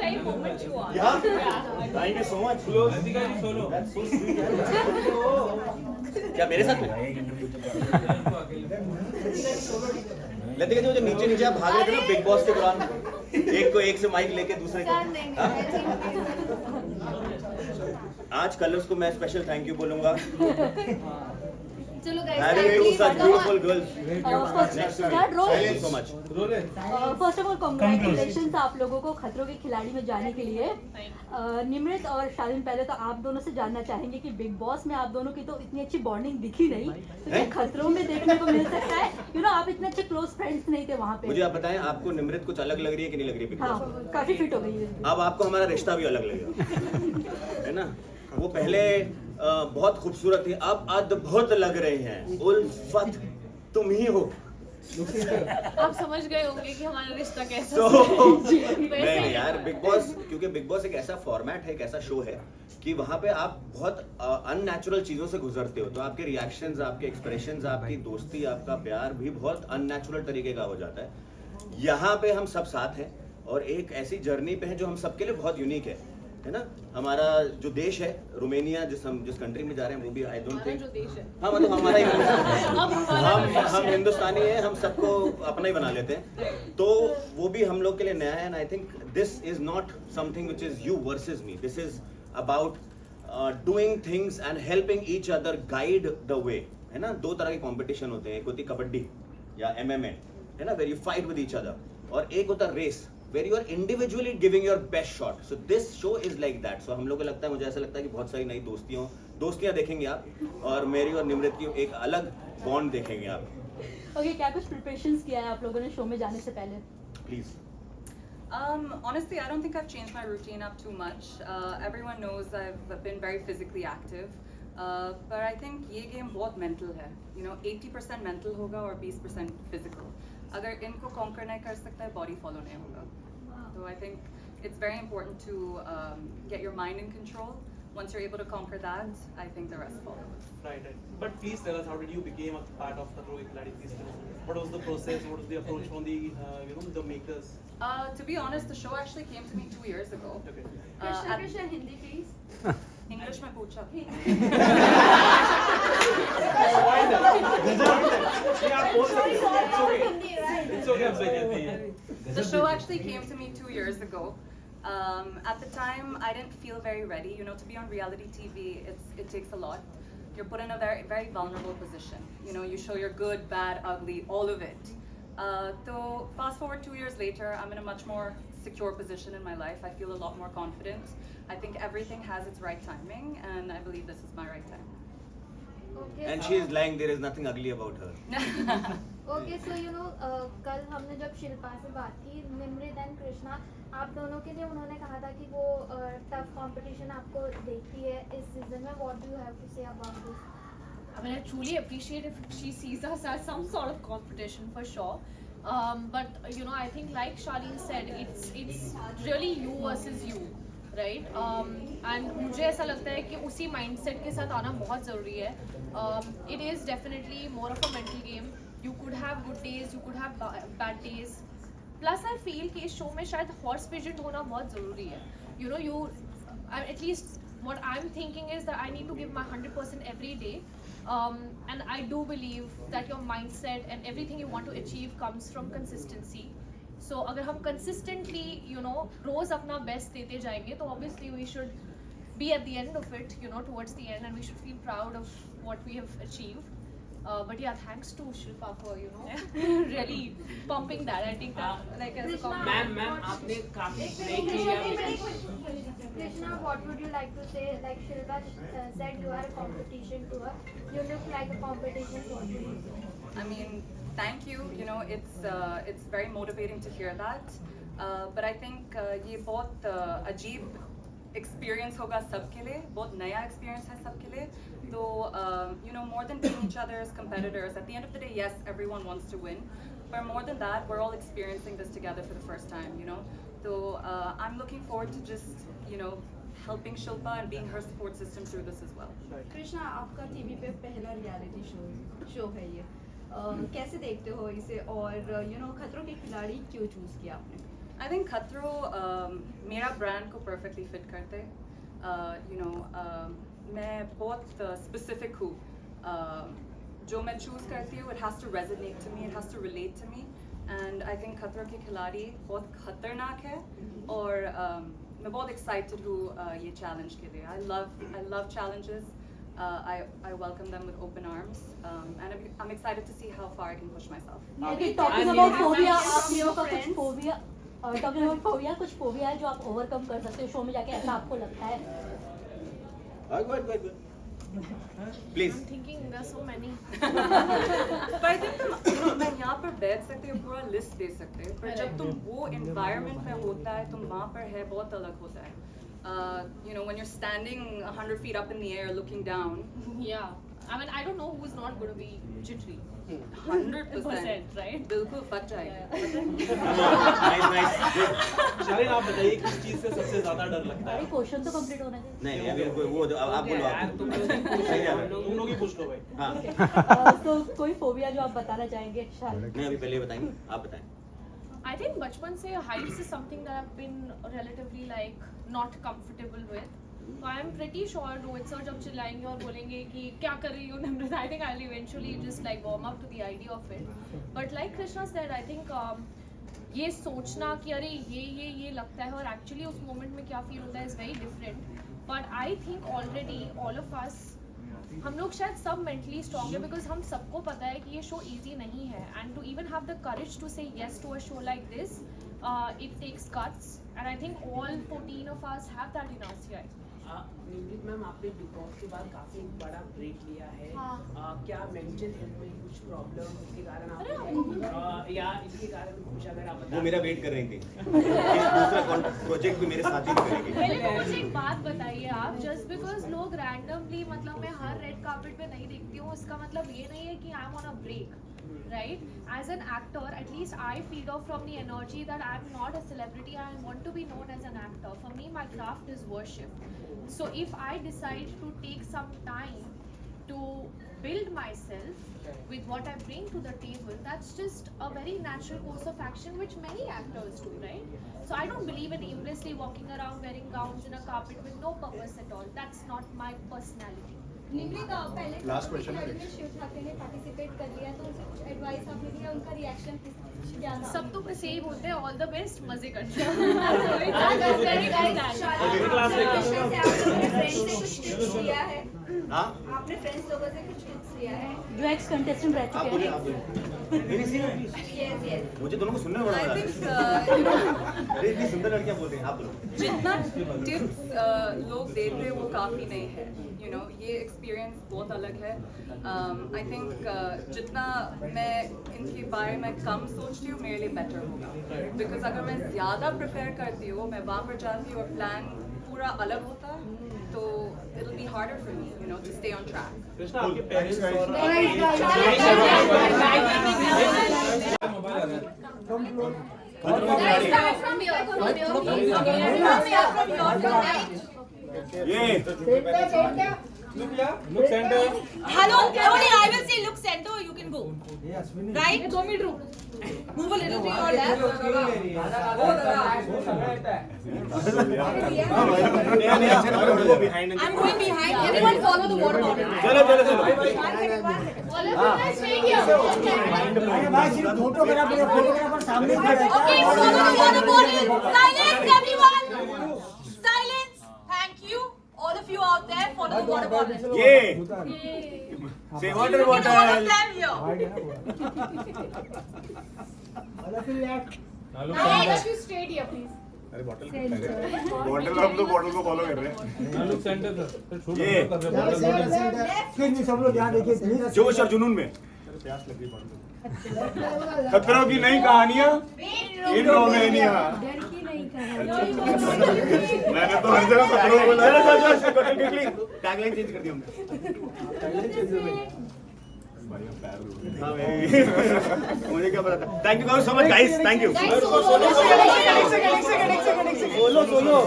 very moment you are. Yeah. Thank you so much. That's so sweet. क्या मेरे साथ में? लतिका जी, वो जो नीचे नीचे आप भाग रहे थे ना बिग बॉस के दौरान, एक से माइक लेके दूसरे को, आज कलर्स को मैं स्पेशल थैंक यू बोलूंगा. चलो guys, Having two such beautiful girls first next to me. start roll. Thank you so much. First of all congratulation आप लोगों को खतरों के खिलाड़ी में जाने के लिए. निमृत और शालीन, पहले तो आप दोनों से जानना चाहेंगे कि बिग बॉस में आप दोनों की तो इतनी अच्छी बॉन्डिंग दिखी नहीं, तो क्या खतरों में देखने को मिल सकता है? आप इतने अच्छे क्लोज फ्रेंड्स नहीं थे वहाँ पे. मुझे आप बताएं, आपको निमृत कुछ अलग लग रही है कि नहीं लग रही है बिग बॉस? हाँ, काफी फिट हो गई है. अब आपको हमारा रिश्ता भी अलग लगेगा, है ना? वो पहले बहुत खूबसूरत थी, अब अद्भुत लग रही हैं. उल्फत तुम ही हो. आप समझ गए होंगे कि हमारा रिश्ता कैसा तो है. नहीं यार, बिग बॉस, क्योंकि बिग बॉस एक ऐसा फॉर्मेट है, एक ऐसा शो है कि वहाँ पे आप बहुत अननेचुरल चीज़ों से गुजरते हो, तो आपके रिएक्शंस, आपके एक्सप्रेशंस, आपकी दोस्ती, आपका प्यार भी बहुत अननेचुरल तरीके का हो जाता है. यहाँ पे हम सब साथ हैं और एक ऐसी जर्नी पे हैं जो हम सबके लिए बहुत यूनिक है ना? हमारा जो देश है रोमेनिया, जिस कंट्री में जा रहे हैं, वो भी आई डोंट थिंक, जो देश है, हाँ मतलब हमारा ही हम हिंदुस्तानी हैं, हम सबको अपना ही बना लेते हैं, तो वो भी हम लोग के लिए नया है. And I think this is not something which is you versus me. This is about doing things and helping each other guide the way, है ना? दो तरह के कंपटीशन होते हैं, एक होती कबड्डी या MMA, है ना, where you fight with each other, और एक होता race where you are individually giving your best shot. So this show is like that. So हम लोग को लगता है, मुझे ऐसा लगता है कि बहुत सारी नई दोस्तियां देखेंगे आप, और मेरी और निमृत की एक अलग बॉन्ड देखेंगे आप. ओके, क्या कुछ प्रिपरेशंस किया है आप लोगों ने शो में जाने से पहले? Please. Honestly, I don't think I've changed my routine up too much. Everyone knows I've been very physically active, but I think ये game बहुत mental है. 80% mental होगा और 20% physical. अगर इनको conquer नहीं कर सकता है, body follow नहीं होगा. So I think it's very important to get your mind in control. Once you're able to conquer that, I think the rest follows. Right. But please tell us, how did you become a part of the Khatron Ke Khiladi? Please tell us. What was the process? What was the approach from the the makers? To be honest, the show actually came to me 2 years ago. Okay. Krishna Hindi please. English में पूछा. The show actually came to me 2 years ago. At the time, I didn't feel very ready. To be on reality TV, it takes a lot. You're put in a very, very vulnerable position. You show your good, bad, ugly, all of it. So fast forward 2 years later, I'm in a much more secure position in my life. I feel a lot more confident. I think everything has its right timing, and I believe this is my right time. Okay. And she is lying. There is nothing ugly about her. Okay, so कल हमने जब शिल्पा से बात की, Nimrit and Krishna, आप दोनों के लिए उन्होंने कहा था कि वो टफ कंपटीशन आपको देखती है इस सीजन में. What do you have to say about this? I mean, I truly appreciate if she sees us as some sort of competition for sure. But I think like Charlene said, it's really you versus you, right? And मुझे ऐसा लगता है कि उसी mindset के साथ आना बहुत ज़रूरी है. It is definitely more of a mental game. You could have good days, you could have bad days. Plus I feel कि इस show में शायद horse pigeon होना बहुत ज़रूरी है. At least what I'm thinking is that I need to give my 100% every day. And I do believe that your mindset and everything you want to achieve comes from consistency. So अगर हम consistently रोज अपना best देते जाएंगे, तो obviously we should be at the end of it, towards the end, and we should feel proud of what we have achieved. But yeah, thanks to Shilpa for really pumping that. I think that like as a compliment. Ma'am आपने काफी नई Krishna, what would you like to say? Like Shilpa said, you are a competition to her. You look like a competition. What would you say? I mean, thank you. It's very motivating to hear that. But I think ये बहुत अजीब experience होगा सबके लिए, बहुत नया experience है सबके लिए. So more than being each other's competitors, at the end of the day, yes, everyone wants to win. But more than that, we're all experiencing this together for the first time. So I'm looking forward to just helping Shilpa and being her support system through this as well. Krishna, आपका TV पे पहला reality show है ये. कैसे देखते हो इसे, और खतरों के खिलाड़ी क्यों चूज किया आपने? I think खतरो मेरा ब्रांड को perfectly fit करते. You know, मैं बहुत specific हूँ. जो मैं choose करती हूँ, it has to resonate to me, it has to relate to me. And I think खतरों के खिलाड़ी बहुत खतरनाक है और मैं बहुत excited हूँ ये challenge के लिए. I love challenges. I welcome them with open arms, and I'm excited to see how far I can push myself. Talking about phobia, आप लोगों का कुछ फोबिया, टॉकिंग अबाउट फोबिया, कुछ फोबिया है जो आप ओवरकम कर सकते हो शो में जाके, ऐसा आपको लगता है? Please. I'm thinking there are so many. But I think मैं यहाँ पर बैठ सकते हो, पूरा लिस्ट दे सकते हैं, पर जब तुम वो environment में होता है, तुम वहाँ पर है, बहुत अलग होता है. You know, when you're standing 100 feet up in the air looking down. Yeah. I mean, I don't know who's not going to be jittery. 100%, right? बिल्कुल फट जाएगा. नाइस. शालीन, आप बताइए किस चीज से सबसे ज्यादा डर लगता अरे है? क्वेश्चन तो कंप्लीट होने दे. नहीं अभी वो जो आप बोलो. आप तुम लोग ही पूछ लो भाई. हाँ. तो कोई फोबिया जो आप बताना चाहेंगे शायद? नहीं अभी पहले बताएंगे, आप बताएं. I think बचपन से heights is something that I've been relatively like not comfortable with. So I'm pretty sure Rohit sir जब चिल्लाएंगे और बोलेंगे कि क्या कर रही हो निम्रता, I think I'll eventually just like warm up to the idea of it. But like Krishna said, I think ये सोचना कि अरे ये लगता है और actually उस moment में क्या feel होता है is very different. But I think already all of us, हम लोग शायद सब mentally strong है because हम सबको पता है कि ये show easy नहीं है, and to even have the courage to say yes to a show like this, it takes guts, and I think all 14 of us have that in us here. Nimrit ma'am, आपने big boss के बाद काफी बड़ा break लिया है. क्या mental health में कुछ प्रॉब्लम इसके कारण आपको या इसके कारण कुछ अगर आप वो मेरा वेट कर रही थी. दूसरा प्रोजेक्ट भी मेरे साथ ही करेगी. पहले तो मुझे एक बात बताइए आप, जस्ट बिकॉज लोग रैंडमली, मतलब मैं हर रेड कार्पेट पे नहीं देखती हूँ, इसका मतलब ये नहीं है कि I am on a break, right? As an actor, at least I feed off from the energy that I'm not a celebrity. I want to be known as an actor. For me, my craft is worship. So if I decide to take some time to build myself with what I bring to the table, that's just a very natural course of action which many actors do, right? So I don't believe in aimlessly walking around wearing gowns in a carpet with no purpose at all. That's not my personality. Nimrit, पहले Last question है में शिव ठाकरे ने participate कर लिया, तो उसे advice आपने दिया, उनका रिएक्शन क्या था? सब तो बस यही बोलते हैं ऑल द बेस्ट, मजे करते हैं. हाँ. आपने फ्रेंड्स लोगों से कुछ टिप्स लिया है? जो एक्स कंटेस्टेंट रह आप चुके बोलिए, हैं. आप बोलिए. नहीं नहीं Yes, yes. मुझे दोनों को सुनने में बड़ा I मजा think आता है. अरे इतनी सुंदर लड़कियां बोलती हैं. आप बोलो. जितना टिप्स लोग देते हैं वो काफ़ी नहीं है. You know, ये एक्सपीरियंस बहुत अलग है. I think जितना मैं इनके बारे में कम सोचती हूँ मेरे लिए बेटर होगा. बिकॉज अगर मैं ज़्यादा प्रिपेयर करती हूँ, मैं वहाँ पर जाती हूँ और प्लान पूरा अलग होता है, तो it'll be harder for me, you know, to stay on track. Krishna, आपके पेरेंट्स और Look center. Hello, only I will say look center, you can go. Right? 2 meter. Move a little to your left. I'm going behind. Everyone follow the water bottle. चलो चलो चलो. Okay, follow the water bottle. Silence, everyone. Silence. Thank you. All of you out there, follow the water bottle. ये. Say water Look at all of bottle. them here. अरे bottle bottle हम लोग bottle को follow कर रहे हैं. Look centre sir. ये सब लोग यहाँ देखिए. जोश और जुनून में. प्यास लग गई बॉटल को. खतरों की नई कहानियाँ इन रोमेनिया. मैंने तो हर जगह खतरों बोला. टैगलाइन चेंज कर दी हमने. हाँ मुझे क्या पता था. Thank you so much guys. Thank you. Solo solo